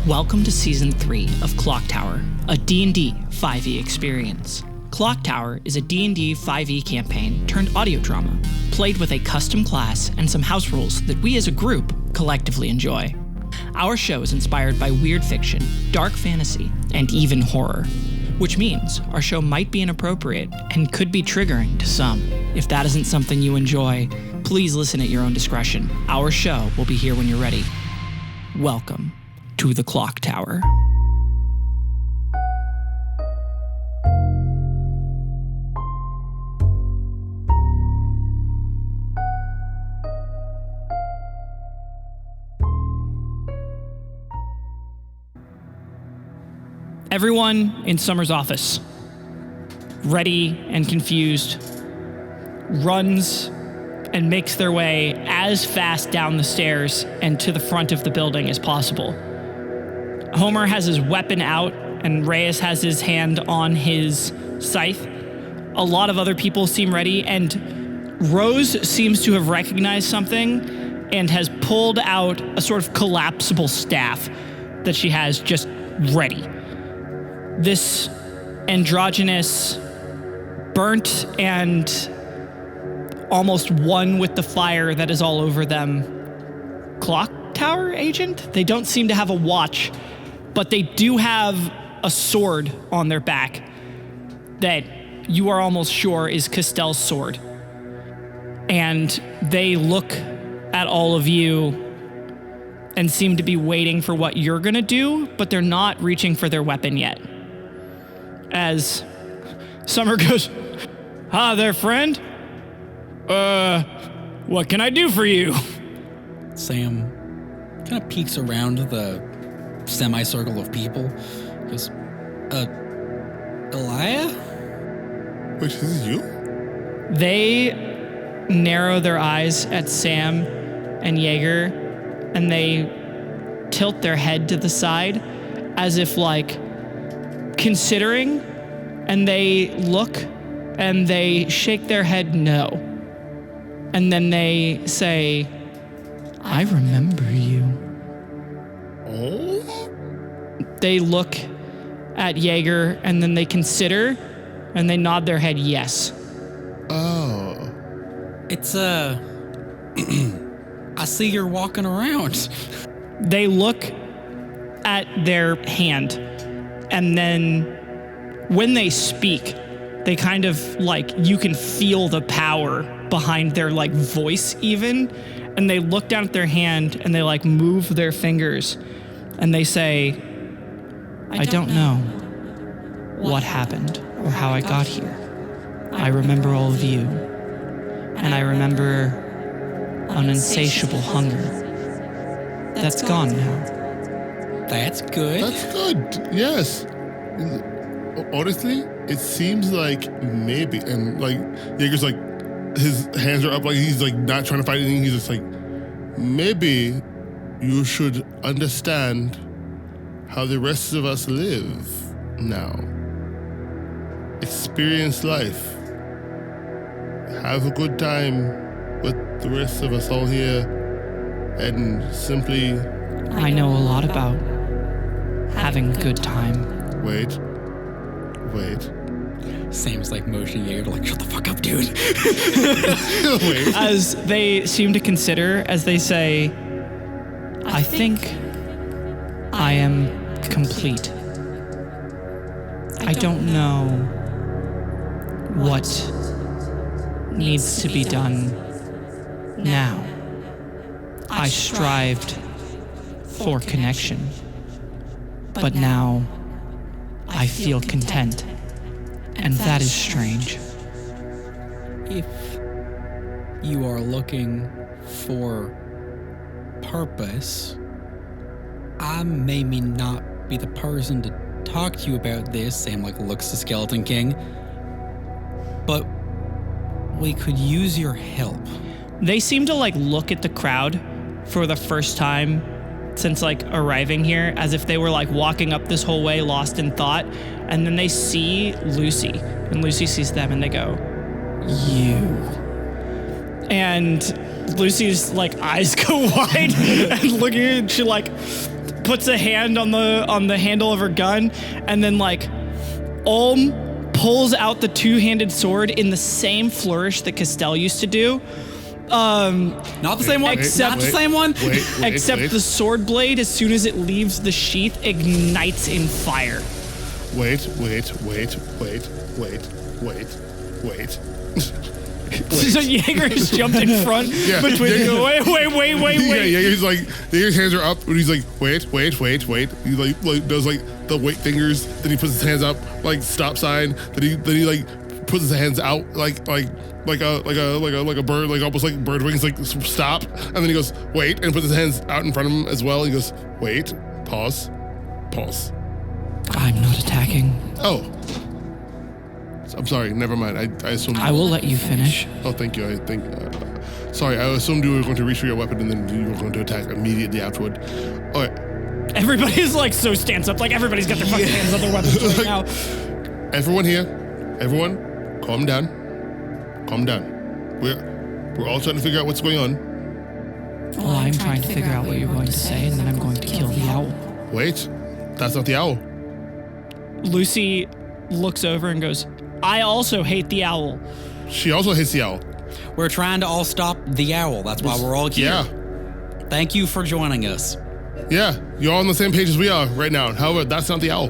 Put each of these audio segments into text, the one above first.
Welcome to Season 3 of ClockTower, a D&D 5e experience. ClockTower is a D&D 5e campaign turned audio drama, played with a custom class and some house rules that we as a group collectively enjoy. Our show is inspired by weird fiction, dark fantasy, and even horror, which means our show might be inappropriate and could be triggering to some. If that isn't something you enjoy, please listen at your own discretion. Our show will be here when you're ready. Welcome to the ClockTower. Everyone in Summer's office, ready and confused, runs and makes their way as fast down the stairs and to the front of the building as possible. Homer has his weapon out, and Reyes has his hand on his scythe. A lot of other people seem ready, and Rose seems to have recognized something and has pulled out a sort of collapsible staff that she has just ready. This androgynous, burnt and almost one with the fire that is all over them ClockTower agent? They don't seem to have a watch, but they do have a sword on their back that you are almost sure is Castell's sword. And they look at all of you and seem to be waiting for what you're gonna do, but they're not reaching for their weapon yet. As Summer goes, "Hi there, friend. What can I do for you?" Sam kind of peeks around the semicircle of people. Goes, Elia? Wait, this is you? They narrow their eyes at Sam and Jaeger, and they tilt their head to the side as if like considering, and they look and they shake their head no. And then they say, "I remember you." Oh? They look at Jaeger and then they consider and they nod their head yes. Oh. It's, I see you're walking around. They look at their hand, and then when they speak, they kind of like, you can feel the power behind their like voice even, and they look down at their hand and they like move their fingers and they say, "I don't know what happened or how I got here. I remember all of you, and I remember an insatiable hunger that's gone now." That's good. That's good. Yes. Honestly, it seems like maybe, and like Jaeger's like, his hands are up, like he's like not trying to fight anything. He's just like, maybe you should understand how the rest of us live now. Experience life. Have a good time with the rest of us all here, and simply... I know a lot about having a good time. Wait. Sam's like motioning Jaeger, like, shut the fuck up, dude. Wait. As they seem to consider, as they say, "I think I am complete. I don't know what needs to be done now. I strived for connection, but now I feel content, and that is strange." If you are looking for purpose, I may not be the person to talk to you about this. Sam like looks to Skeleton King, but we could use your help. They seem to like look at the crowd for the first time since like arriving here, as if they were like walking up this whole way lost in thought, and then they see Lucy, and Lucy sees them and they go, "You." And Lucy's like eyes go wide and looking, and she like puts a hand on the handle of her gun, and then like Olm pulls out the two-handed sword in the same flourish that Castell used to do. Not the same one. Except the sword blade, as soon as it leaves the sheath, ignites in fire. Wait. So Jaeger's jumped in front between you. Wait. Yeah, he's like, Jaeger's hands are up, and he's like, wait. He like does like the wait fingers. Then he puts his hands up, like stop sign. Then he like puts his hands out, like a bird, like almost like bird wings, like stop. And then he goes wait, and puts his hands out in front of him as well. He goes wait, pause. I'm not attacking. Oh. I'm sorry, never mind. I assumed... I will let you finish. Oh, thank you. I think... sorry, I assumed you were going to reach for your weapon and then you were going to attack immediately afterward. All right. Everybody's like so stands up. Like everybody's got their fucking hands on their weapons right now. Everyone here. Everyone, calm down. We're all trying to figure out what's going on. Well, I'm trying to figure out what you're going to say, and then I'm going to kill the owl. Wait. That's not the owl. Lucy looks over and goes, I also hate the owl. She also hates the owl. We're trying to all stop the owl. That's why we're all here. Yeah. Thank you for joining us. Yeah, you're all on the same page as we are right now. However, that's not the owl.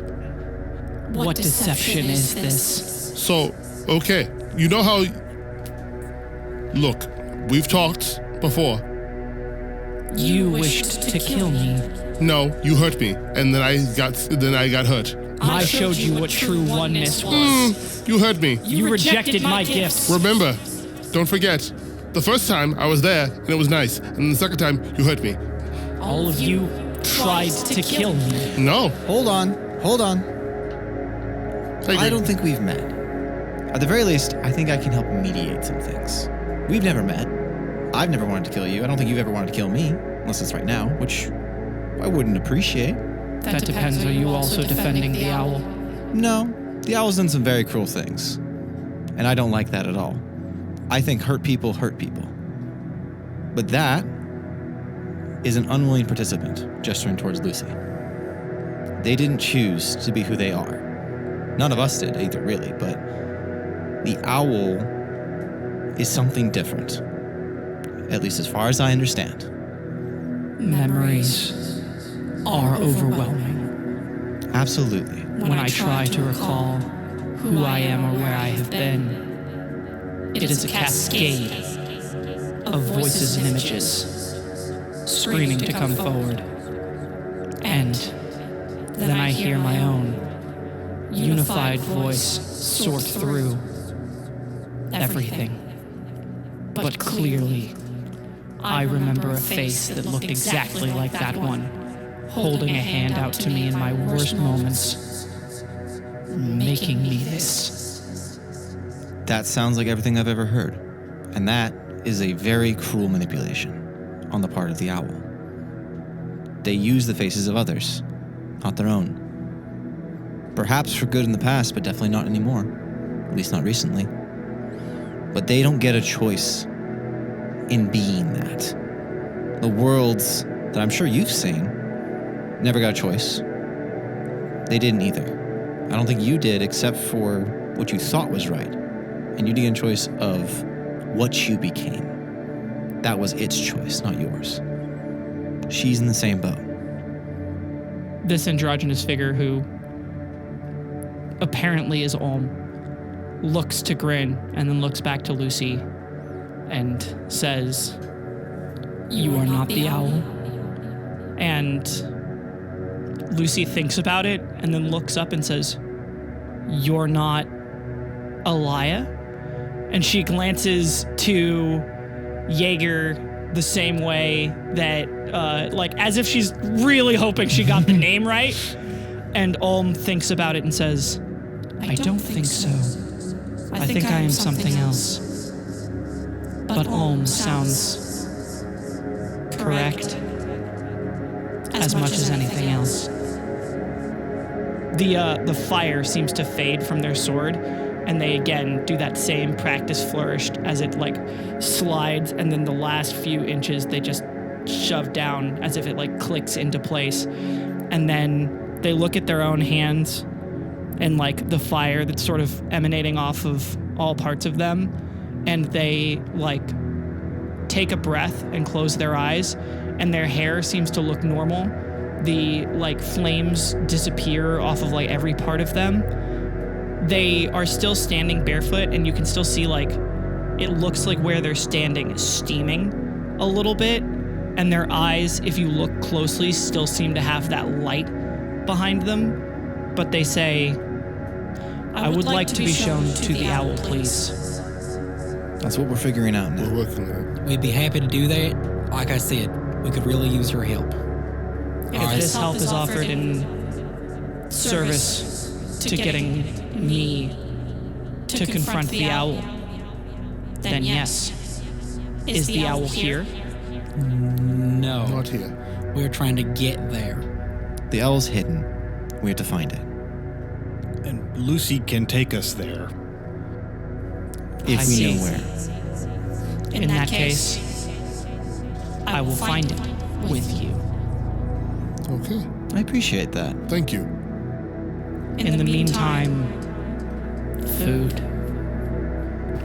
What deception is this? So, okay. You know how... Look, we've talked before. You wished to kill me. No, you hurt me, and then I got hurt. I showed you what true oneness was. You hurt me. You rejected my gifts. Remember, don't forget, the first time I was there and it was nice, and the second time you hurt me. All of you tried to kill me. No. Hold on. I don't think we've met. At the very least, I think I can help mediate some things. We've never met. I've never wanted to kill you. I don't think you've ever wanted to kill me, unless it's right now, which I wouldn't appreciate. That depends. Are you also defending the owl? No, the owl's done some very cruel things, and I don't like that at all. I think hurt people. But that is an unwilling participant gesturing towards Lucy. They didn't choose to be who they are. None of us did either, really, but the owl is something different, at least as far as I understand. Memories are overwhelming. Absolutely. When I try to recall who I am or where I have been, it is a cascade of voices and images screaming to come forward. And then I hear my own unified voice sort through everything. But clearly, I remember a face that looked exactly like that one, holding a hand out to me in my worst moments, making me this. That sounds like everything I've ever heard, and that is a very cruel manipulation on the part of the owl. They use the faces of others, not their own. Perhaps for good in the past, but definitely not anymore, at least not recently. But they don't get a choice in being that. The worlds that I'm sure you've seen never got a choice. They didn't either. I don't think you did, except for what you thought was right. And you didn't get a choice of what you became. That was its choice, not yours. She's in the same boat. This androgynous figure, who apparently is Olm, looks to Grin and then looks back to Lucy and says, "You are not the owl." And Lucy thinks about it and then looks up and says, "You're not Elia?" And she glances to Jaeger the same way that, like, as if she's really hoping she got the name right. And Olm thinks about it and says, "I don't think so. I think I am something else." But Olm sounds correct as much as anything else. The fire seems to fade from their sword, and they again do that same practice flourish as it like slides, and then the last few inches they just shove down as if it like clicks into place. and then they look at their own hands and like the fire that's sort of emanating off of all parts of them, and they like take a breath and close their eyes, and their hair seems to look normal. The like flames disappear off of like every part of them. They are still standing barefoot, and you can still see like it looks like where they're standing is steaming a little bit, and their eyes, if you look closely, still seem to have that light behind them. But they say, I would like to be shown to the owl, please. That's what we're figuring out now. We're working on it. We'd be happy to do that. Like I said, we could really use your help. If this help is offered in service to getting me to confront the owl, then yes. Is the owl here? No. Not here. We're trying to get there. The owl's hidden. We have to find it. And Lucy can take us there. If I we see. know where. In that case, I will find it with you. Okay. I appreciate that. Thank you. In the meantime, food.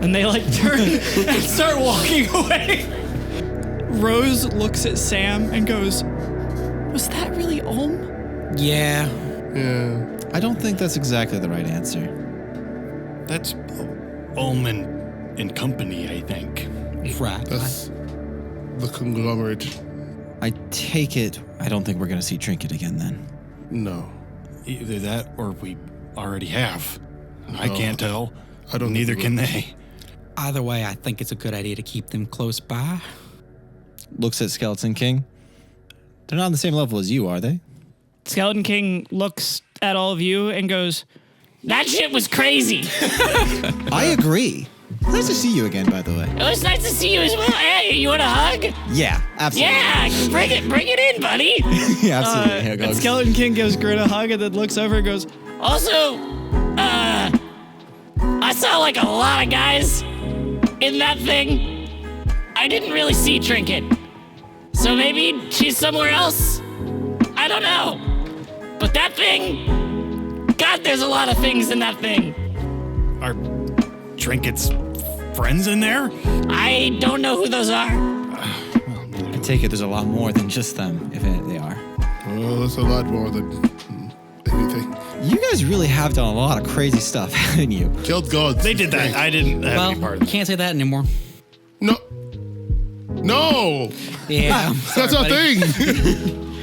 And they like turn and start walking away. Rose looks at Sam and goes, was that really Olm? Yeah. Yeah. I don't think that's exactly the right answer. That's Omen and Company, I think. Right. That's the conglomerate. I take it I don't think we're going to see Trinket again then. No. Either that or we already have. I No. can't tell. I don't Neither think we can will. they. Either way, I think it's a good idea to keep them close by. Looks at Skeleton King. They're not on the same level as you, are they? Skeleton King looks at all of you and goes, that shit was crazy. I agree. Nice to see you again, by the way. It was nice to see you as well. Hey, you want a hug? Yeah, absolutely. Yeah, bring it in, buddy. Yeah, absolutely. Here And goes. Skeleton King gives Grin a hug and then looks over and goes, also, I saw like a lot of guys in that thing. I didn't really see Trinket. So maybe she's somewhere else? I don't know. But that thing, God, there's a lot of things in that thing. Are Trinket's friends in there? I don't know who those are. I take it there's a lot more than just them, if they are. Well, that's a lot more than anything. You guys really have done a lot of crazy stuff, haven't you? Killed gods. They did that. I didn't have any part of Well, that. can't say that anymore. No. No. Yeah. That's our thing.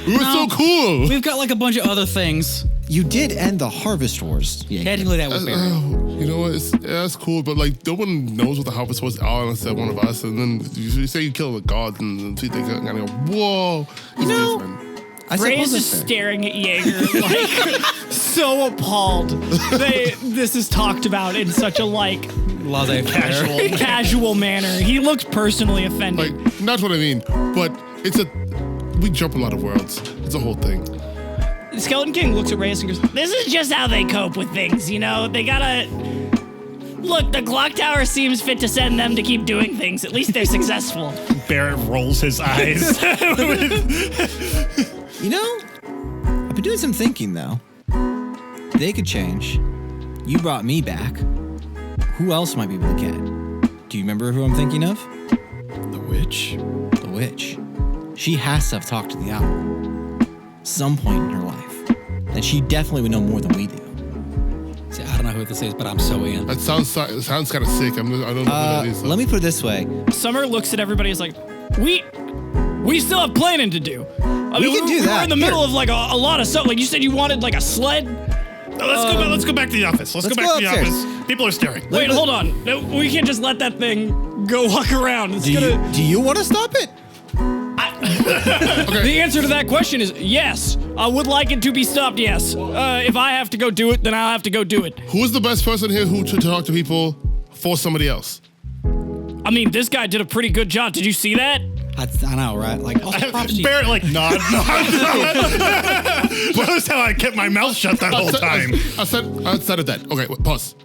We were so cool. We've got like a bunch of other things. You did end the Harvest Wars. Yeah. Technically, that was fair. You know what? That's cool, but like no one knows what the Harvest was unless they're one of us. And then you say you kill the gods, and then they kind of go, "Whoa, it's different." I Reyes suppose is that's fair. staring at Jaeger like so appalled. This is talked about in such a like Laissez-faire. casual manner. He looks personally offended. Like, that's what I mean. But we jump a lot of worlds. It's a whole thing. Skeleton King looks at Reyes and goes, this is just how they cope with things, you know? They gotta... Look, the ClockTower seems fit to send them to keep doing things. At least they're successful. Barrett rolls his eyes. You know, I've been doing some thinking, though. They could change. You brought me back. Who else might be able to get it? Do you remember who I'm thinking of? The witch? The witch. She has to have talked to the owl. Some point in her life. And she definitely would know more than we do. See, I don't know who this is, but I'm so in. That sounds kind of sick. I don't know who that is. Let me put it this way. Summer looks at everybody and is like, we still have planning to do. I We can do We're that. in the middle Here. of like a lot of stuff. Like you said you wanted like a sled. Let's go back to the office. Let's go back go to the upstairs. office. People are staring. Wait, hold on. No, we can't just let that thing go walk around. It's gonna... Do you want to stop it? The answer to that question is yes. I would like it to be stopped, yes. If I have to go do it, then I'll have to go do it. Who's the best person here who to talk to people for somebody else? I mean, this guy did a pretty good job. Did you see that? I know, right? Like, also props to you. Barrett like nod. Notice how I kept my mouth shut that whole time. Outside of that. Okay, wait, pause.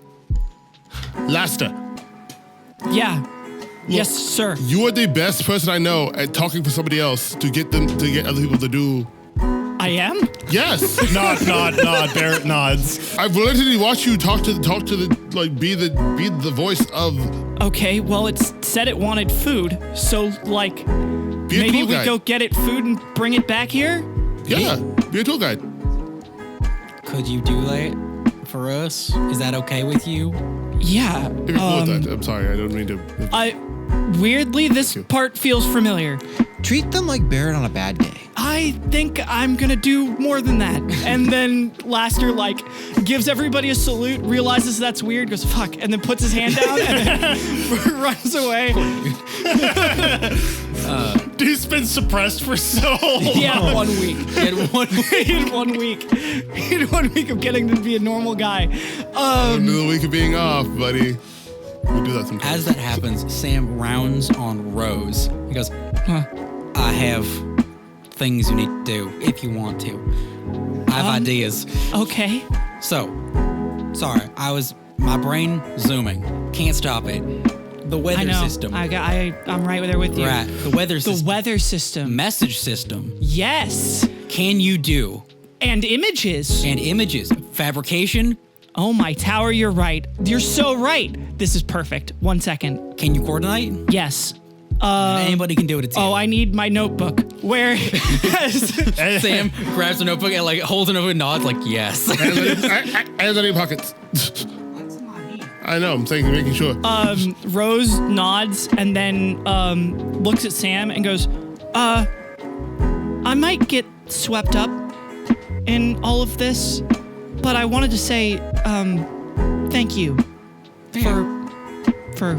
Laster, Yeah. Yes, sir. you are the best person I know at talking for somebody else to get other people to do. I am? Yes. Nod. Berret nods. I've literally watched you talk to the like be the voice of. Okay, well, it said it wanted food, so, like, Be a maybe tour we guide. go get it food and bring it back here? Yeah, be a tour guide. Could you do that for us? Is that okay with you? Yeah. If you're cool with that, I'm sorry, I don't mean to. Weirdly, this part feels familiar. Treat them like Barrett on a bad day. I think I'm gonna do more than that. And then Laster, like, gives everybody a salute, realizes that's weird, goes, fuck, and then puts his hand down and then runs away. Dude's been suppressed for so long. Yeah, 1 week. He had 1 week. he had 1 week. He had 1 week of getting to be a normal guy. Another week of being off, buddy. We do that sometimes. As that happens, Sam rounds on Rose. He goes, I have things you need to do if you want to. I have ideas. Okay. So, sorry, my brain zooming. Can't stop it. The weather I know. system. I'm right there with you. Right. The weather The system. weather system. Message system. Yes. Can you do? And images. And images. Fabrication. Oh, my tower, you're right. You're so right. This is perfect. 1 second. Can you coordinate? Yes. Anybody can do it. It's Oh, you. I need my notebook. Where? Sam grabs a notebook and like holds it over and nods like yes. Hands on your pockets. I know, I'm saying, making sure. Rose nods and then looks at Sam and goes, I might get swept up in all of this, but I wanted to say thank you for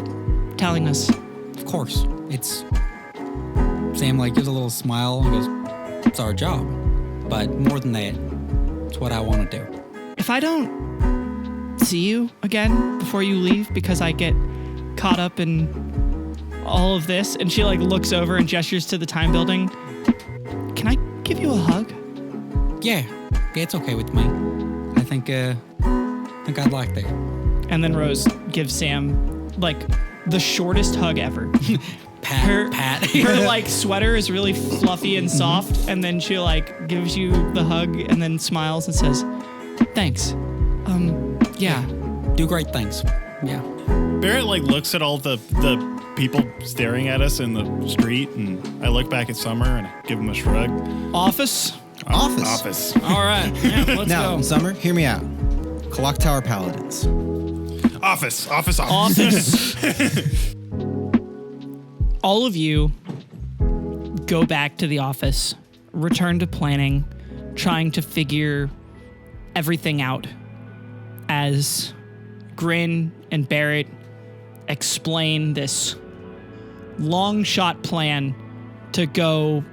telling us. Of course. It's Sam like gives a little smile and goes, it's our job. But more than that, it's what I want to do. If I don't see you again before you leave because I get caught up in all of this, and she like looks over and gestures to the time building, can I give you a hug? Yeah, it's okay with me. I think I'd like that. And then Rose gives Sam like the shortest hug ever. Pat. Her like sweater is really fluffy and soft, and then she like gives you the hug and then smiles and says, "Thanks." Yeah. Do great things. Yeah. Barrett like looks at all the people staring at us in the street, and I look back at Summer and I give him a shrug. Office. Office. All right. Yeah, let's Now, go. Summer, hear me out. ClockTower Paladins. Office. All of you go back to the office, return to planning, trying to figure everything out as Grin and Berret explain this long shot plan to go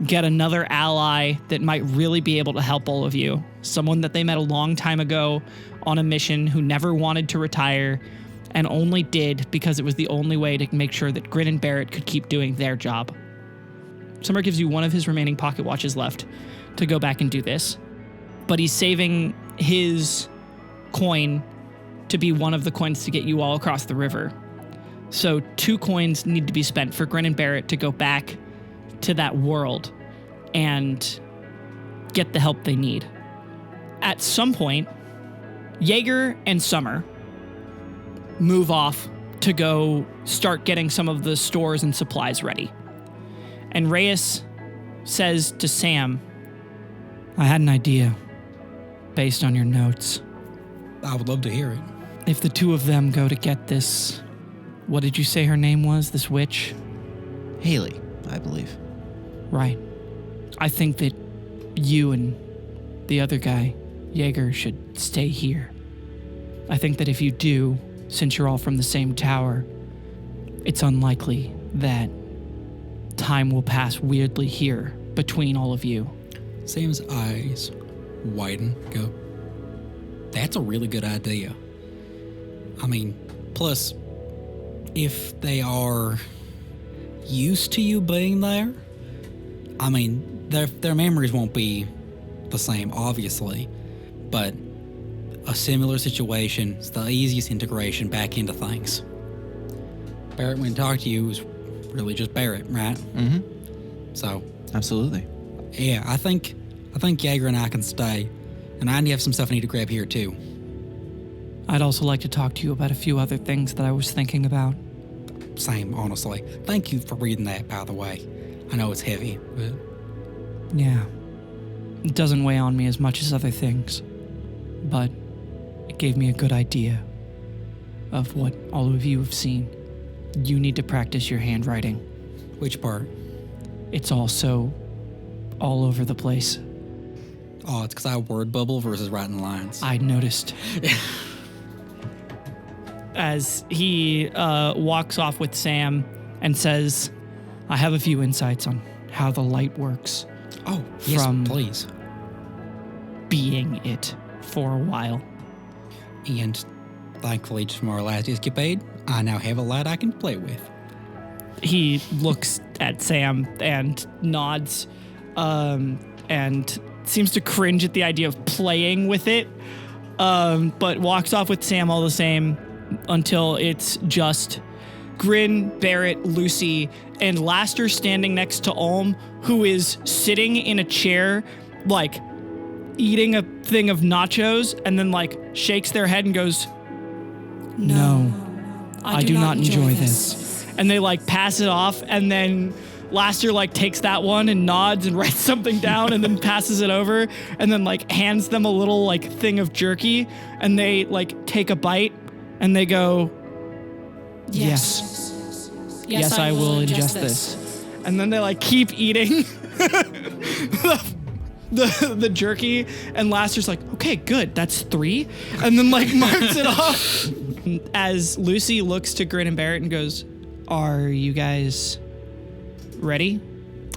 get another ally that might really be able to help all of you. Someone that they met a long time ago on a mission who never wanted to retire and only did because it was the only way to make sure that Grin and Berret could keep doing their job. Summer gives you one of his remaining pocket watches left to go back and do this, but he's saving his coin to be one of the coins to get you all across the river. So 2 coins need to be spent for Grin and Berret to go back to that world and get the help they need. At some point, Jaeger and Summer move off to go start getting some of the stores and supplies ready. And Reyes says to Sam, I had an idea based on your notes. I would love to hear it. If the 2 of them go to get this, what did you say her name was, this witch? Haley, I believe. Right. I think that you and the other guy, Jaeger, should stay here. I think that if you do, since you're all from the same tower, it's unlikely that time will pass weirdly here between all of you. Sam's eyes widen, go, that's a really good idea. I mean, plus, if they are used to you being there, I mean, their memories won't be the same, obviously, but a similar situation is the easiest integration back into things. Berret, when he talked to you, was really just Berret, right? Mm-hmm. So, Absolutely. yeah, I think I think Jaeger and I can stay. And I have some stuff I need to grab here, too. I'd also like to talk to you about a few other things that I was thinking about. Same, honestly. Thank you for reading that, by the way. I know it's heavy, but... Yeah. It doesn't weigh on me as much as other things, but it gave me a good idea of what all of you have seen. You need to practice your handwriting. Which part? It's also all over the place. Oh, it's because I word bubble versus writing lines. I noticed. As he walks off with Sam and says, I have a few insights on how the light works. Oh, yes, From- please. Being it for a while. And thankfully, just from our last escapade, I now have a light I can play with. He looks at Sam and nods and seems to cringe at the idea of playing with it, but walks off with Sam all the same until it's just Grin, Berret, Lucy, and Laster standing next to Ulm, who is sitting in a chair, like, eating a thing of nachos, and then, like, shakes their head and goes, No, I do not enjoy this. And they, like, pass it off, and then Laster, like, takes that one and nods and writes something down and then passes it over and then, like, hands them a little, like, thing of jerky, and they, like, take a bite and they go, Yes, I will ingest this. And then they, like, keep eating the jerky, and Laster's like, okay, good, that's 3. And then, like, marks it off. As Lucy looks to Grin and Berret and goes, Are you guys ready?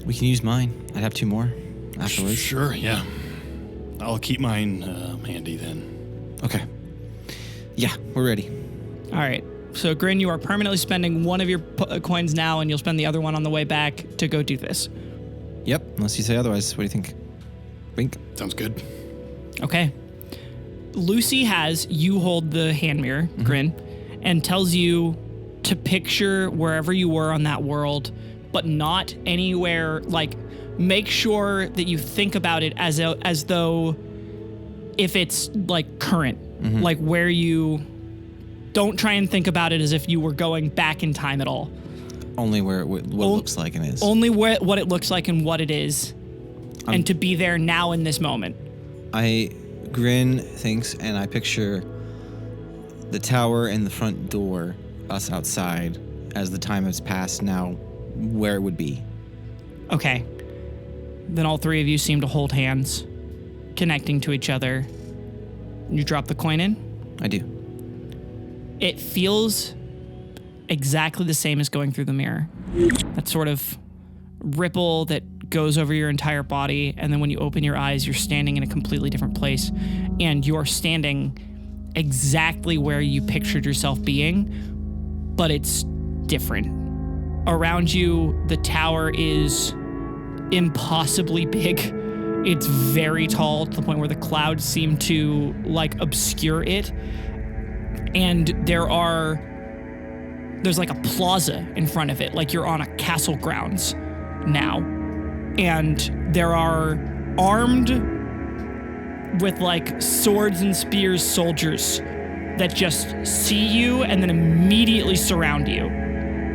We can use mine. I'd have 2 more afterwards. Sure, yeah. I'll keep mine handy then. Okay. Yeah, we're ready. All right. So, Grin, you are permanently spending one of your coins now, and you'll spend the other one on the way back to go do this. Yep, unless you say otherwise. What do you think? Bink? Sounds good. Okay. Lucy has you hold the hand mirror, Grin, and tells you to picture wherever you were on that world, but not anywhere, like, make sure that you think about it as though if it's, like, current, like where you don't try and think about it as if you were going back in time at all. Only where what it looks like and is. Only what it looks like and what it is, and to be there now in this moment. I Grin thinks, and I picture the tower and the front door, us outside, as the time has passed now, where it would be. Okay. Then all 3 of you seem to hold hands, connecting to each other. You drop the coin in. I do. It feels exactly the same as going through the mirror. That sort of ripple that goes over your entire body, and then when you open your eyes, you're standing in a completely different place, and you're standing exactly where you pictured yourself being, but it's different. Around you, the tower is impossibly big. It's very tall to the point where the clouds seem to, like, obscure it. And there's like a plaza in front of it, like you're on a castle grounds now. And there are armed with, like, swords and spears soldiers that just see you and then immediately surround you.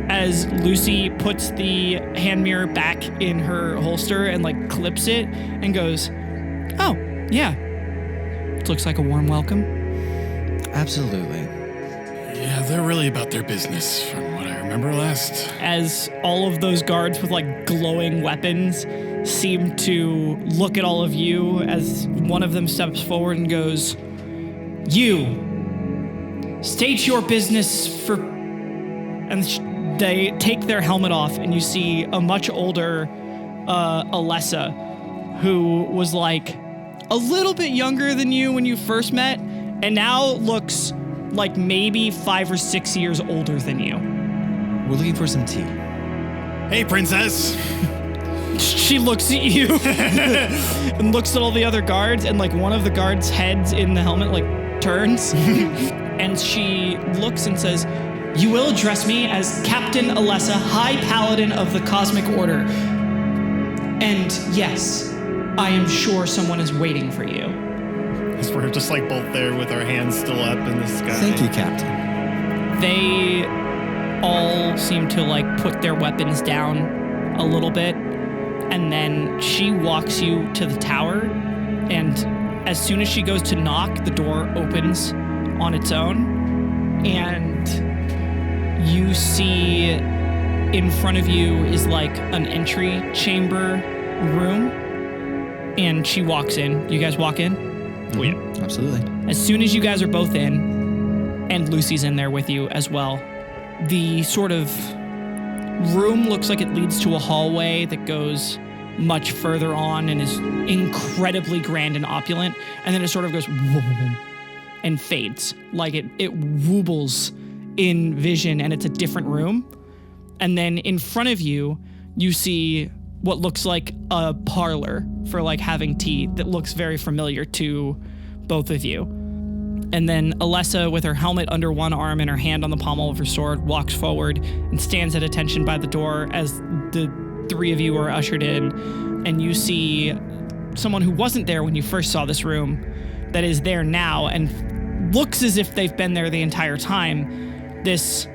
As Lucy puts the hand mirror back in her holster and, like, clips it and goes, Oh, yeah. It looks like a warm welcome. Absolutely. Yeah, they're really about their business from what I remember last. As all of those guards with, like, glowing weapons seem to look at all of you, as one of them steps forward and goes, You, state your business for... And they take their helmet off, and you see a much older Alessa, who was, like, a little bit younger than you when you first met, and now looks like maybe 5 or 6 years older than you. We're looking for some tea. Hey, princess! She looks at you and looks at all the other guards, and, like, one of the guards' heads in the helmet, like, turns, and she looks and says, You will address me as Captain Alessa, High Paladin of the Cosmic Order. And yes, I am sure someone is waiting for you. Because we're just like both there with our hands still up in the sky. Thank you, Captain. They all seem to like put their weapons down a little bit, and then she walks you to the tower, and as soon as she goes to knock, the door opens on its own, and you see in front of you is like an entry chamber room, and she walks in. You guys walk in? Oh, yeah. Absolutely. As soon as you guys are both in, and Lucy's in there with you as well, the sort of room looks like it leads to a hallway that goes much further on and is incredibly grand and opulent, and then it sort of goes and fades. Like it wobbles in vision, and it's a different room. And then in front of you, you see what looks like a parlor for like having tea that looks very familiar to both of you. And then Alessa, with her helmet under one arm and her hand on the pommel of her sword, walks forward and stands at attention by the door as the three of you are ushered in. And you see someone who wasn't there when you first saw this room that is there now and looks as if they've been there the entire time. This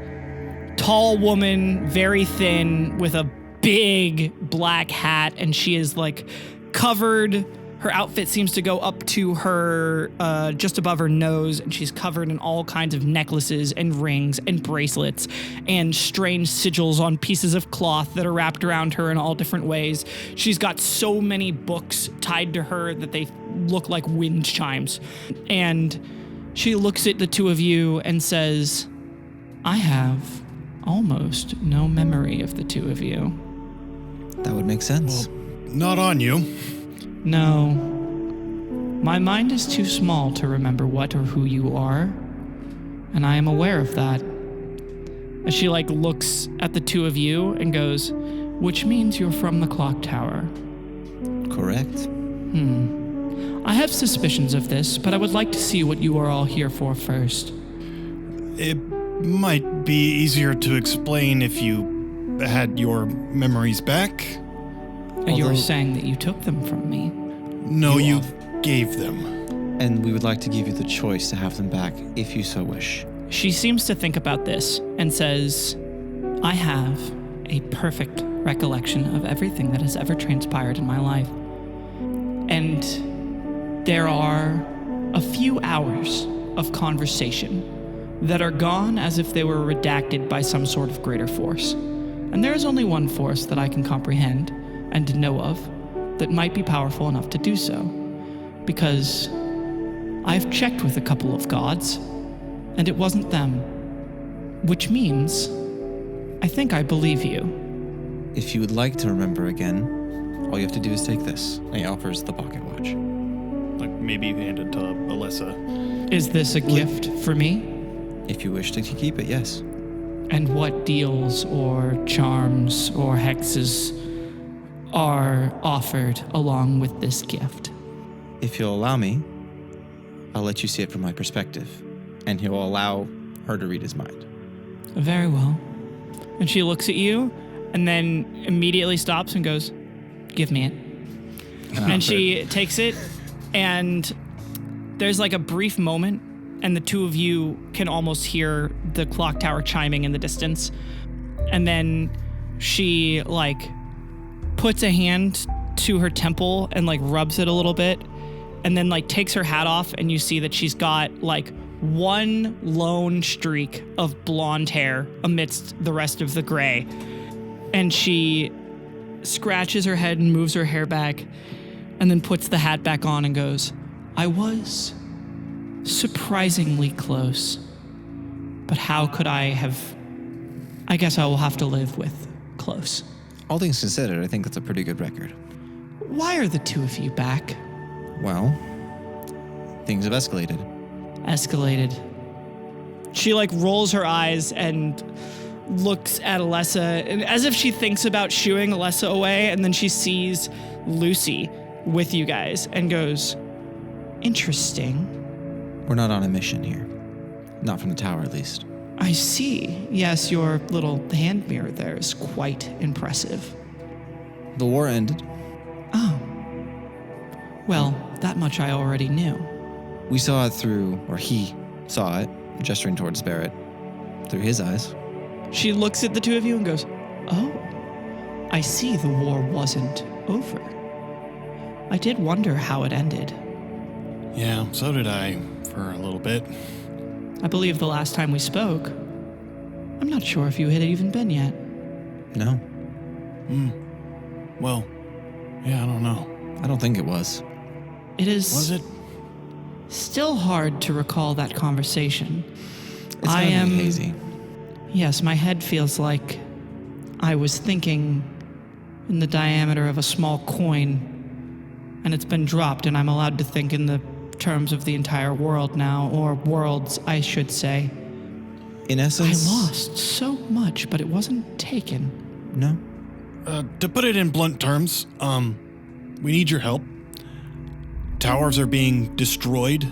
tall woman, very thin, with a big black hat, and she is like covered. Her outfit seems to go up to her, just above her nose, and she's covered in all kinds of necklaces and rings and bracelets and strange sigils on pieces of cloth that are wrapped around her in all different ways. She's got so many books tied to her that they look like wind chimes. And she looks at the two of you and says, I have almost no memory of the two of you. That would make sense. Well, not on you. No. My mind is too small to remember what or who you are, and I am aware of that. As she like looks at the two of you and goes, which means you're from the ClockTower. Correct. I have suspicions of this, but I would like to see what you are all here for first. It might be easier to explain if you had your memories back. And you were Although- saying that you took them from me. No, you gave them. And we would like to give you the choice to have them back if you so wish. She seems to think about this and says, I have a perfect recollection of everything that has ever transpired in my life. And there are a few hours of conversation that are gone as if they were redacted by some sort of greater force. And there is only one force that I can comprehend and know of that might be powerful enough to do so. Because I've checked with a couple of gods, and it wasn't them. Which means, I think I believe you. If you would like to remember again, all you have to do is take this. And he offers the pocket watch. Like maybe handed to Alessa. Is this a gift for me? If you wish to keep it, yes. And what deals or charms or hexes are offered along with this gift? If you'll allow me, I'll let you see it from my perspective. And he'll allow her to read his mind. Very well. And she looks at you and then immediately stops and goes, give me it. And she takes it, and there's like a brief moment, and the two of you can almost hear the clock tower chiming in the distance. And then she like puts a hand to her temple and like rubs it a little bit, and then like takes her hat off, and you see that she's got like one lone streak of blonde hair amidst the rest of the gray. And she scratches her head and moves her hair back, and then puts the hat back on and goes, I was surprisingly close, but how could I have? I guess I will have to live with close. All things considered, I think that's a pretty good record. Why are the two of you back? Well, things have escalated. Escalated. She like rolls her eyes and looks at Alessa, and as if she thinks about shooing Alessa away, and then she sees Lucy with you guys and goes, interesting. We're not on a mission here. Not from the tower, at least. I see. Yes, your little hand mirror there is quite impressive. The war ended. Oh. Well, that much I already knew. We saw it through, or he saw it, gesturing towards Berret, through his eyes. She looks at the two of you and goes, "Oh, I see the war wasn't over. I did wonder how it ended. Yeah, so did I, for a little bit. I believe the last time we spoke, I'm not sure if you had even been yet." No, Well, yeah, I don't know. I don't think it was. It is Was it? still hard to recall that conversation. It's gonna be hazy. Yes, my head feels like I was thinking in the diameter of a small coin, and it's been dropped, and I'm allowed to think in the terms of the entire world now, or worlds, I should say. In I essence, lost so much, but it wasn't taken. No. To put it in blunt terms, we need your help. Towers are being destroyed.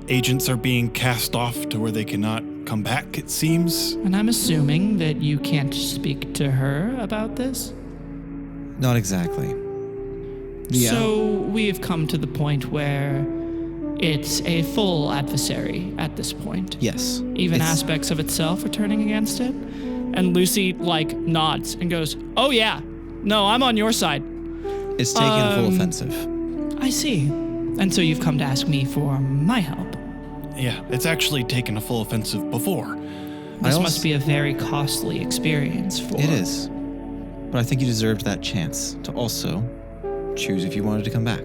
Agents are being cast off to where they cannot come back, it seems. And I'm assuming that you can't speak to her about this? Not exactly. So we've come to the point where it's a full adversary at this point. Yes. Even It's- aspects of itself are turning against it. And Lucy, nods and goes, "Oh yeah, no, I'm on your side." It's taking full offensive. I see. And so you've come to ask me for my help. Yeah, it's actually taken a full offensive before. This must be a very costly experience for... It is. But I think you deserved that chance to also choose if you wanted to come back.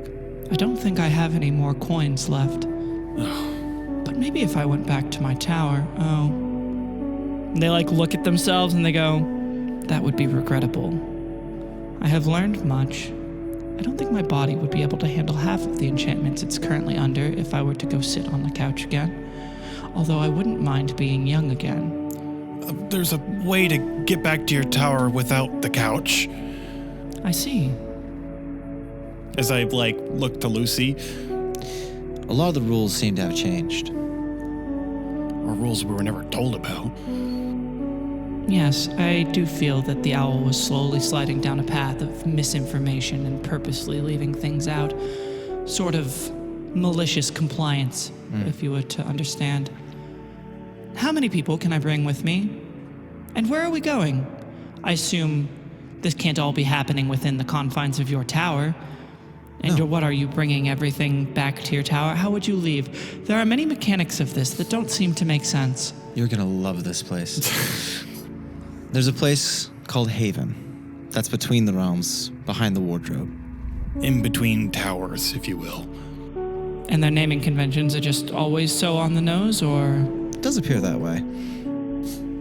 I don't think I have any more coins left. But maybe if I went back to my tower, They look at themselves and they go, "That would be regrettable. I have learned much. I don't think my body would be able to handle half of the enchantments it's currently under if I were to go sit on the couch again. Although I wouldn't mind being young again." There's a way to get back to your tower without the couch. I see. As I look to Lucy, A lot of the rules seem to have changed. or rules we were never told about. Yes, I do feel that the owl was slowly sliding down a path of misinformation and purposely leaving things out. Sort of malicious compliance, if you were to understand. How many people can I bring with me? And where are we going? I assume this can't all be happening within the confines of your tower. And No. what are you bringing everything back to your tower? How would you leave? There are many mechanics of this that don't seem to make sense. You're gonna love this place. There's a place called Haven. That's between the realms, behind the wardrobe. In between towers, if you will. And their naming conventions are just always so on the nose, or... It does appear that way.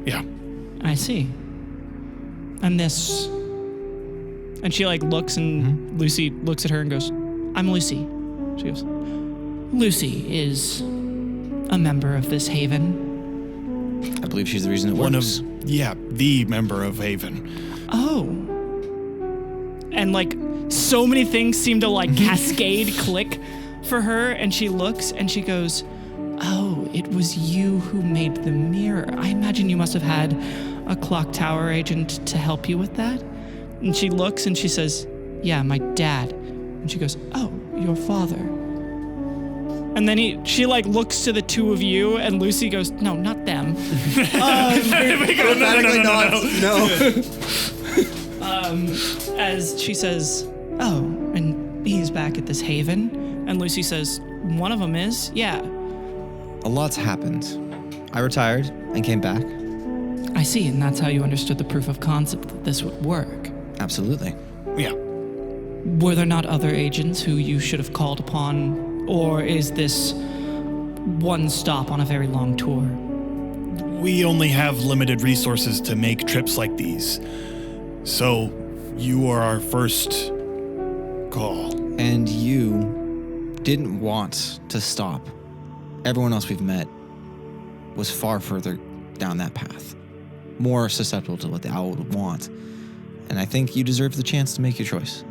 Yeah. I see. And this... And she looks, and Lucy looks at her and goes, "I'm Lucy." She goes, "Lucy is a member of this haven." I believe she's the reason it One works. of, the member of Haven. Oh. And so many things seem to cascade click for her, and she looks and she goes, "Oh, it was you who made the mirror. I imagine you must have had a ClockTower agent to help you with that." And she looks and she says, "Yeah, my dad." And she goes, "Oh, your father." And then she looks to the two of you, and Lucy goes, "No, not them." As she says, "Oh, and he's back at this haven." And Lucy says, "One of them is, yeah." A lot's happened. I retired and came back. I see, and that's how you understood the proof of concept that this would work. Absolutely. Yeah. Were there not other agents who you should have called upon, or is this one stop on a very long tour? We only have limited resources to make trips like these. So, you are our first call. And you didn't want to stop. Everyone else we've met was far further down that path, more susceptible to what the owl would want. And I think you deserve the chance to make your choice.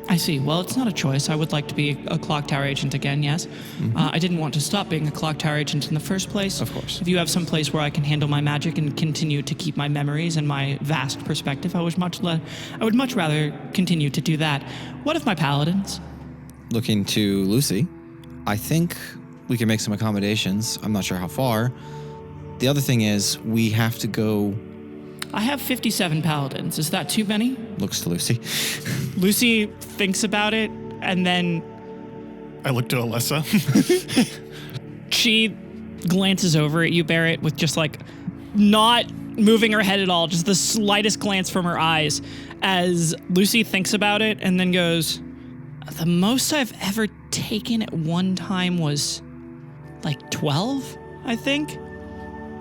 I see. Well, it's not a choice. I would like to be a ClockTower agent again, yes. I didn't want to stop being a ClockTower agent in the first place. Of course. If you have some place where I can handle my magic and continue to keep my memories and my vast perspective, I would much rather continue to do that. What of my paladins? looking to Lucy, I think we can make some accommodations. I'm not sure how far. The other thing is we have to go... I have 57 paladins. Is that too many? Looks to Lucy. Lucy thinks about it, and then I look to Alessa. she glances over at you, Berret, with just like not moving her head at all, just the slightest glance from her eyes as Lucy thinks about it and then goes, the most I've ever taken at one time was like 12, I think.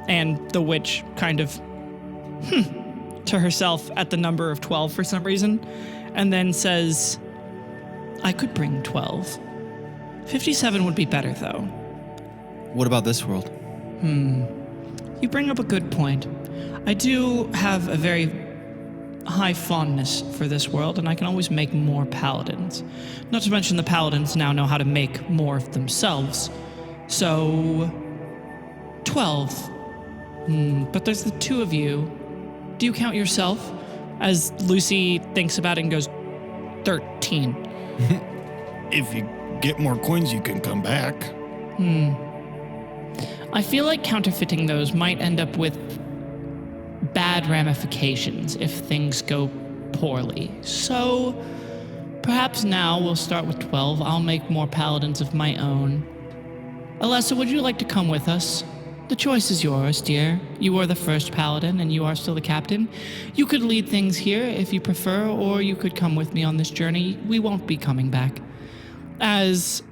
And the witch kind of to herself at the number of 12 for some reason, and then says, I could bring 12. 57 would be better, though. What about this world? You bring up a good point. I do have a very high fondness for this world, and I can always make more paladins. Not to mention the paladins now know how to make more of themselves. So, 12. But there's the two of you. Do you count yourself? As Lucy thinks about it and goes, 13. If you get more coins, you can come back. I feel like counterfeiting those might end up with bad ramifications if things go poorly. So, perhaps now we'll start with 12. I'll make more paladins of my own. Alessa, would you like to come with us? The choice is yours, dear. You are the first paladin, and you are still the captain. You could lead things here if you prefer, or you could come with me on this journey. We won't be coming back. As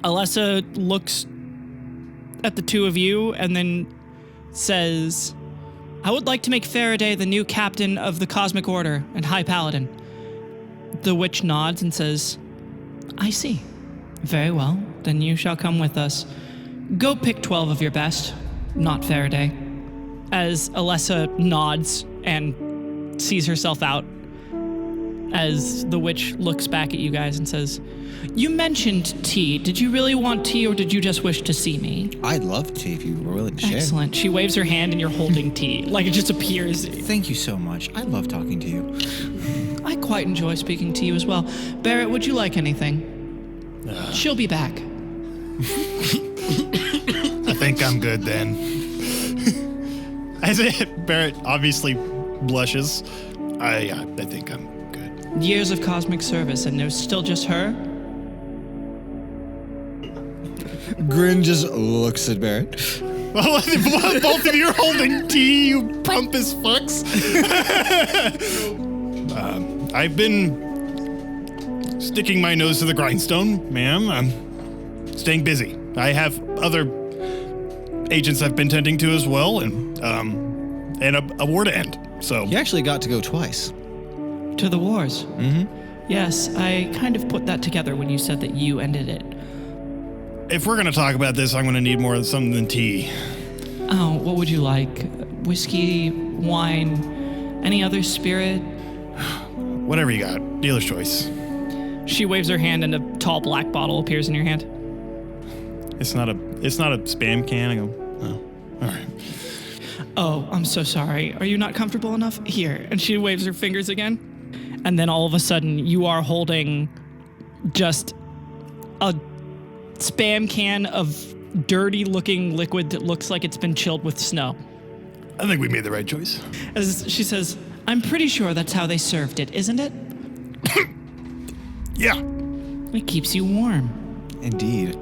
Alessa looks at the two of you and then says, I would like to make Faraday the new captain of the Cosmic Order and High Paladin. The witch nods and says, I see. Very well, then you shall come with us. Go pick 12 of your best, not Faraday. As Alessa nods and sees herself out, as the witch looks back at you guys and says, you mentioned tea. Did you really want tea, or did you just wish to see me? I'd love tea if you were willing to share. Excellent. She waves her hand and you're holding tea. Like it just appears. Thank you so much. I love talking to you. I quite enjoy speaking to you as well. Berret, would you like anything? She'll be back. I think I'm good then. As Berret obviously blushes, I think I'm good. Years of cosmic service, and there's still just her? Grin just looks at Berret. Both of you are holding tea, you pompous fucks. I've been sticking my nose to the grindstone, ma'am. I'm staying busy. I have other agents I've been tending to as well, and a war to end. So You actually got to go twice. To the wars? Yes, I kind of put that together when you said that you ended it. if we're going to talk about this, I'm going to need more something than tea. Oh, what would you like? Whiskey, wine, any other spirit? Whatever you got. Dealer's choice. She waves her hand and a tall black bottle appears in your hand. It's not a spam can. I go, oh, all right. Oh, I'm so sorry. Are you not comfortable enough? Here. And she waves her fingers again. And then all of a sudden, you are holding just a spam can of dirty-looking liquid that looks like it's been chilled with snow. I think we made the right choice. As she says, I'm pretty sure that's how they served it, isn't it? Yeah. It keeps you warm. Indeed.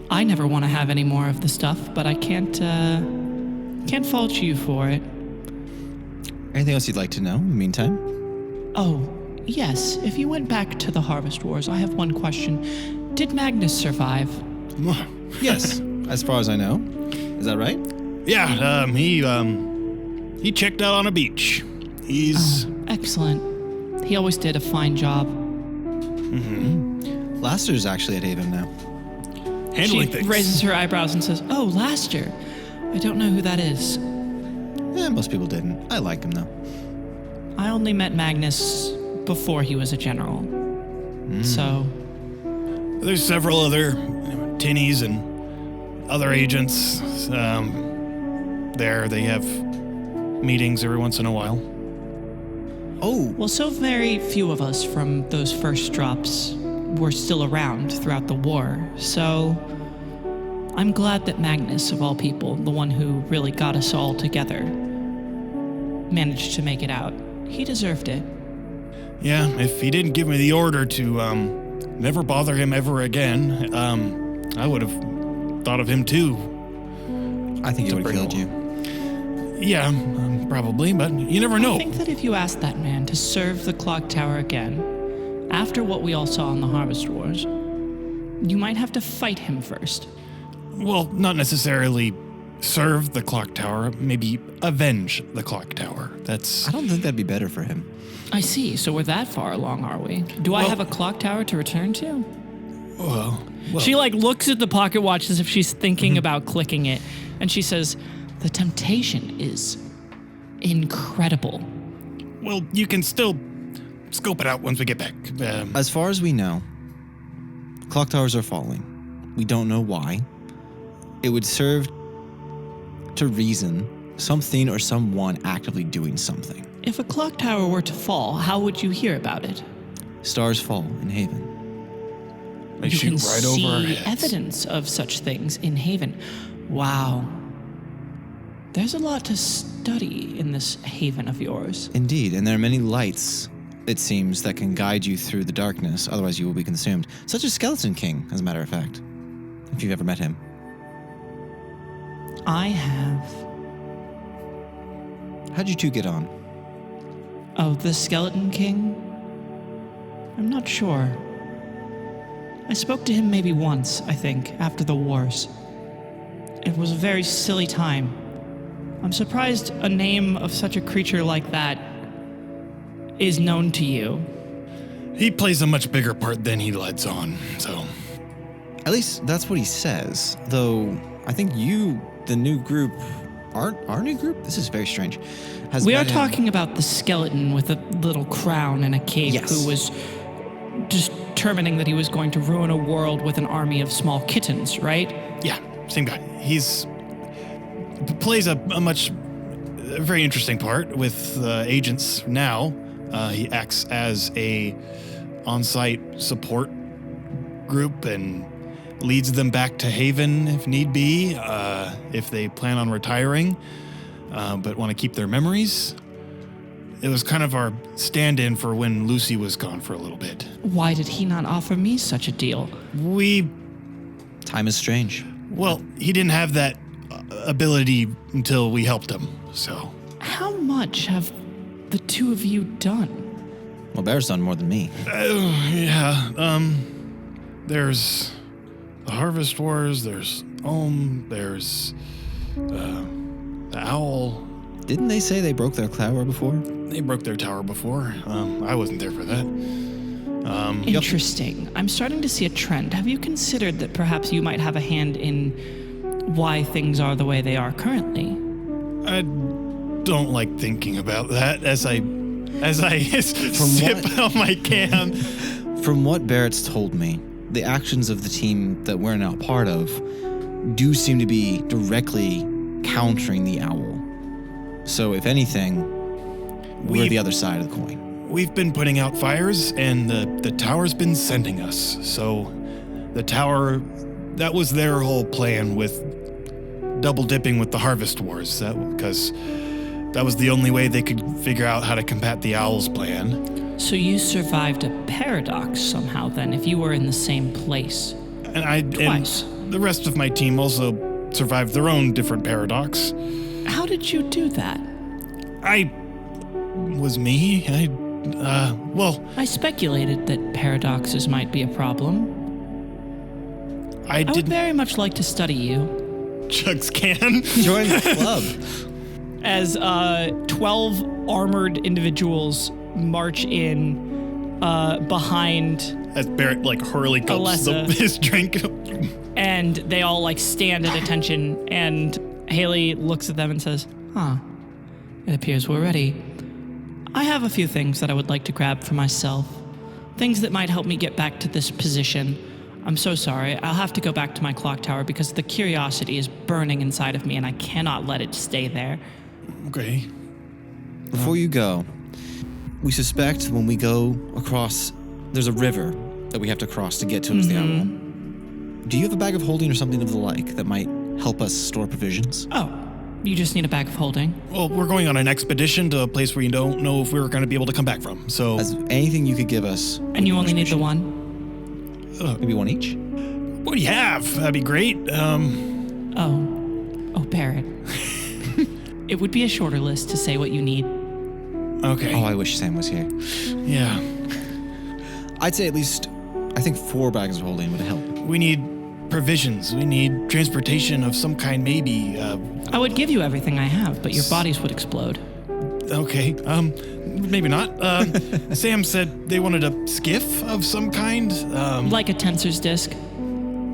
I never want to have any more of the stuff, but I can't fault you for it. Anything else you'd like to know in the meantime? Oh, yes. If you went back to the Harvest Wars, I have one question. Did Magnus survive? Yes, as far as I know. Is that right? Yeah, he checked out on a beach. He's... Excellent. He always did a fine job. Mm-hmm. Laster's actually at Haven now. handling She things. raises her eyebrows and says, Oh, Laster. I don't know who that is. Most people didn't. I like him though. I only met Magnus before he was a general. So, There's several other tinnies and other agents there. They have meetings every once in a while. Oh, well, so very few of us from those first drops were still around throughout the war. So I'm glad that Magnus, of all people, the one who really got us all together, managed to make it out. He deserved it. Yeah, if he didn't give me the order to never bother him ever again, I would have thought of him too. I think he would have killed you. Yeah, probably, but you never know. I think that if you asked that man to serve the ClockTower again, after what we all saw in the Harvest Wars, you might have to fight him first. Well, not necessarily serve the ClockTower, maybe avenge the ClockTower. That's... I don't think that'd be better for him. I see, so we're that far along, are we? Do I have a ClockTower to return to? Well, She looks at the pocket watch as if she's thinking about clicking it, and she says, "The temptation is incredible." well, you can still scope it out once we get back. As far as we know, clock towers are falling. We don't know why. It would serve to reason something or someone actively doing something. If a clock tower were to fall, how would you hear about it? Stars fall in Haven. They You shoot can right over our see heads. evidence of such things in Haven. Wow. There's a lot to study in this Haven of yours. Indeed, and there are many lights, it seems, that can guide you through the darkness, otherwise you will be consumed. Such as Skeleton King, as a matter of fact, if you've ever met him. I have. How'd you two get on? Oh, the Skeleton King? I'm not sure. I spoke to him maybe once, I think, after the wars. It was a very silly time. I'm surprised a name of such a creature like that is known to you. He plays a much bigger part than he lets on, so... At least that's what he says, though I think you, the new group, our new group? This is very strange. We are met him- talking about the skeleton with a little crown and a cape Yes. who was determining that he was going to ruin a world with an army of small kittens, right? Yeah, same guy. He's... plays a very interesting part with agents now. He acts as a on-site support group and leads them back to Haven if need be, if they plan on retiring, but want to keep their memories. It was kind of our stand-in for when Lucy was gone for a little bit. Why did he not offer me such a deal? Time is strange. Well, he didn't have that ability until we helped him, so... How much have the two of you done? Well, Bear's done more than me. There's the Harvest Wars, there's there's the Owl. Didn't they say they broke their tower before? They broke their tower before. I wasn't there for that. Interesting. I'm starting to see a trend. Have you considered that perhaps you might have a hand in why things are the way they are currently? I don't like thinking about that as I sip what? on my can. From what Barrett's told me, the actions of the team that we're now part of do seem to be directly countering the Owl. So if anything, we're the other side of the coin. We've been putting out fires, and the tower's been sending us. So the tower, that was their whole plan with double dipping with the Harvest Wars, because that was the only way they could figure out how to combat the Owl's plan. So you survived a paradox somehow then, if you were in the same place. Twice. And the rest of my team also survived their own different paradox. How did you do that? Was me. I speculated that paradoxes might be a problem. I I would didn't... very much like to study you. Chugs can. Join the club. As 12 armored individuals march in behind, As Berret, hurriedly gulps Alessa. his drink. and they all stand at attention, and Haley looks at them and says, it appears we're ready. I have a few things that I would like to grab for myself. Things that might help me get back to this position. I'm so sorry. I'll have to go back to my clock tower because the curiosity is burning inside of me and I cannot let it stay there. Okay. Before you go, we suspect when we go across, there's a river that we have to cross to get towards the owl. Do you have a bag of holding or something of the like that might help us store provisions? Oh, you just need a bag of holding. Well, we're going on an expedition to a place where you don't know if we're going to be able to come back from. So As anything you could give us. And you only need the one? Maybe one each? what do you have? That'd be great. Oh, Barrett. It would be a shorter list to say what you need. Okay. Oh, I wish Sam was here. Yeah. I'd say at least, I think 4 bags of holding would help. We need provisions. We need transportation of some kind, maybe. I would give you everything I have, but your bodies would explode. Okay. Maybe not. Sam said they wanted a skiff of some kind. Like a tensor's disc.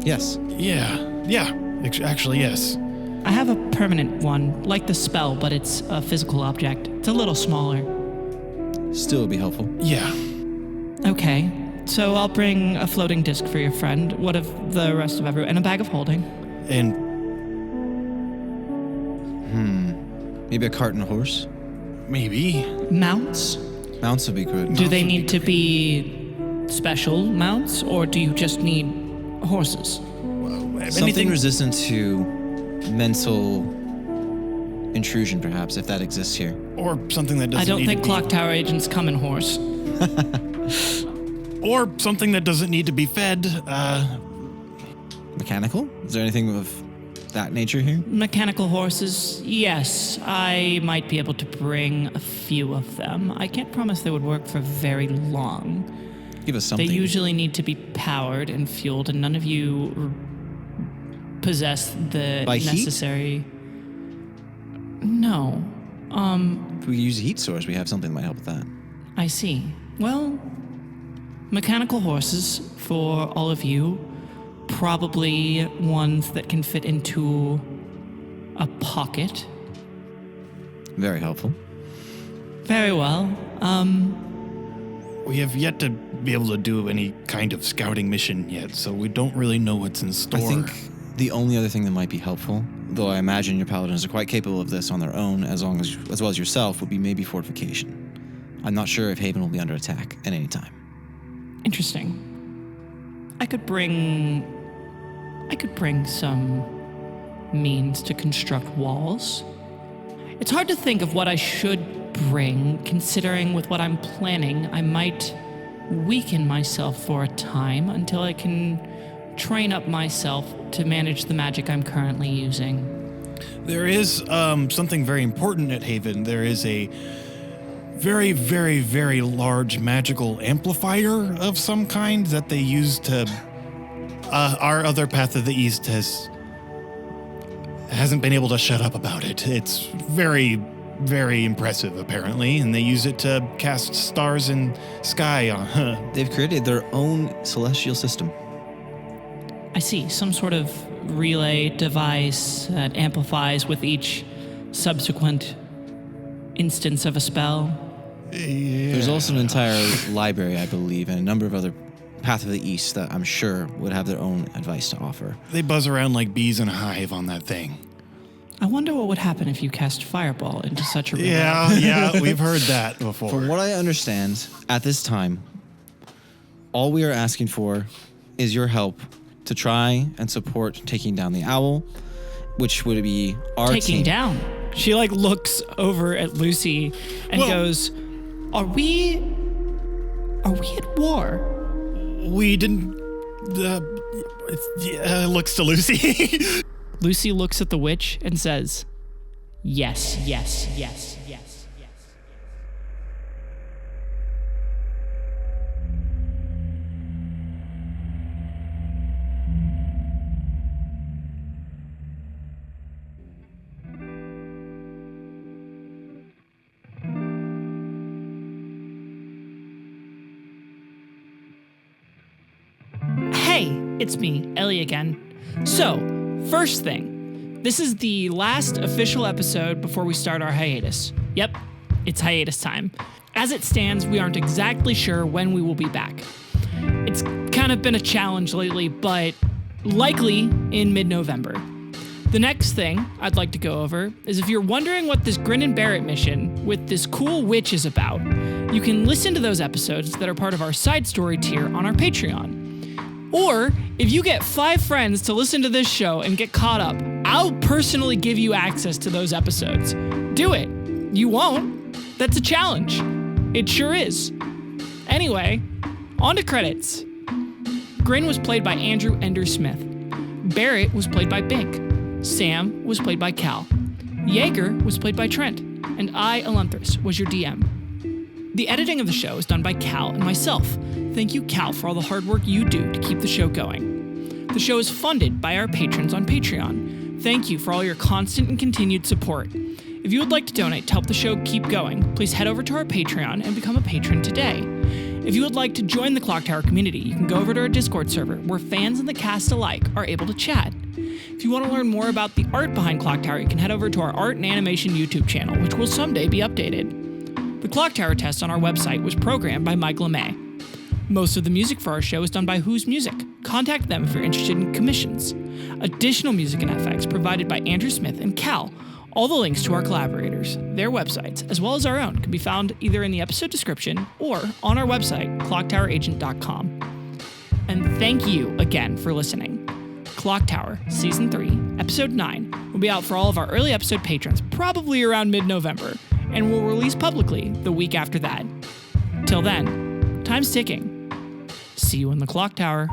Yes. Yeah. Actually, yes. I have a permanent one, like the spell, but it's a physical object. It's a little smaller. Still would be helpful. Yeah. Okay, so I'll bring a floating disc for your friend. What of the rest of everyone? And a bag of holding. And Maybe a cart and a horse? maybe. Mounts? Mounts would be good. Do they need to be special mounts, or do you just need horses? Something resistant to mental intrusion, perhaps, if that exists here. Or something that doesn't I don't need think to be, ClockTower agents come in horse. or something that doesn't need to be fed. Mechanical? Is there anything of that nature here? Mechanical horses, yes. I might be able to bring a few of them. I can't promise they would work for very long. Give us something. They usually need to be powered and fueled, and none of you possess the By heat? necessary... No. If we use a heat source, we have something that might help with that. I see. Well, mechanical horses for all of you, probably ones that can fit into a pocket. Very helpful. Very well. We have yet to be able to do any kind of scouting mission yet, so we don't really know what's in store. I think the only other thing that might be helpful, though I imagine your paladins are quite capable of this on their own, as well as yourself, would be maybe fortification. I'm not sure if Haven will be under attack at any time. Interesting. I could bring some means to construct walls. It's hard to think of what I should bring, considering with what I'm planning, I might weaken myself for a time until I can train up myself to manage the magic I'm currently using. There is something very important at Haven. There is a very, very, very large magical amplifier of some kind that they use to... our other Path of the East hasn't been able to shut up about it. It's very, very impressive, apparently, and they use it to cast stars in sky on. They've created their own celestial system. I see, some sort of relay device that amplifies with each subsequent instance of a spell. There's also an entire library, I believe, and a number of other Path of the East that I'm sure would have their own advice to offer. They buzz around like bees in a hive on that thing. I wonder what would happen if you cast Fireball into such a relay. Yeah, we've heard that before. From what I understand, at this time, all we are asking for is your help to try and support taking down the owl, which would be our Taking team. down. She looks over at Lucy and goes, Are we at war? We didn't... looks to Lucy. Lucy looks at the witch and says, Yes, yes, yes, yes, yes. Hey, it's me, Ellie again. So, first thing, this is the last official episode before we start our hiatus. Yep, it's hiatus time. As it stands, we aren't exactly sure when we will be back. It's kind of been a challenge lately, but likely in mid-November. The next thing I'd like to go over is if you're wondering what this Grin and Berret mission with this cool witch is about, you can listen to those episodes that are part of our side story tier on our Patreon. Or if you get 5 friends to listen to this show and get caught up, I'll personally give you access to those episodes. Do it. You won't. That's a challenge. It sure is. Anyway, on to credits. Grin was played by Andrew Ender Smith. Berret was played by Bink. Sam was played by Cal. Jaeger was played by Trent. And I, Ellinthris, was your DM. The editing of the show is done by Cal and myself. Thank you, Cal, for all the hard work you do to keep the show going. The show is funded by our patrons on Patreon. Thank you for all your constant and continued support. If you would like to donate to help the show keep going, please head over to our Patreon and become a patron today. If you would like to join the ClockTower community, you can go over to our Discord server, where fans and the cast alike are able to chat. If you want to learn more about the art behind ClockTower, you can head over to our art and animation YouTube channel, which will someday be updated. The ClockTower test on our website was programmed by LeMay. Most of the music for our show is done by Who's Music. Contact them if you're interested in commissions. Additional music and effects provided by Andrew Smith and Cal. All the links to our collaborators, their websites, as well as our own, can be found either in the episode description or on our website, clocktoweragent.com. And thank you again for listening. ClockTower Season 3, Episode 9 will be out for all of our early episode patrons probably around mid-November, and will release publicly the week after that. Till then, time's ticking. See you in the ClockTower.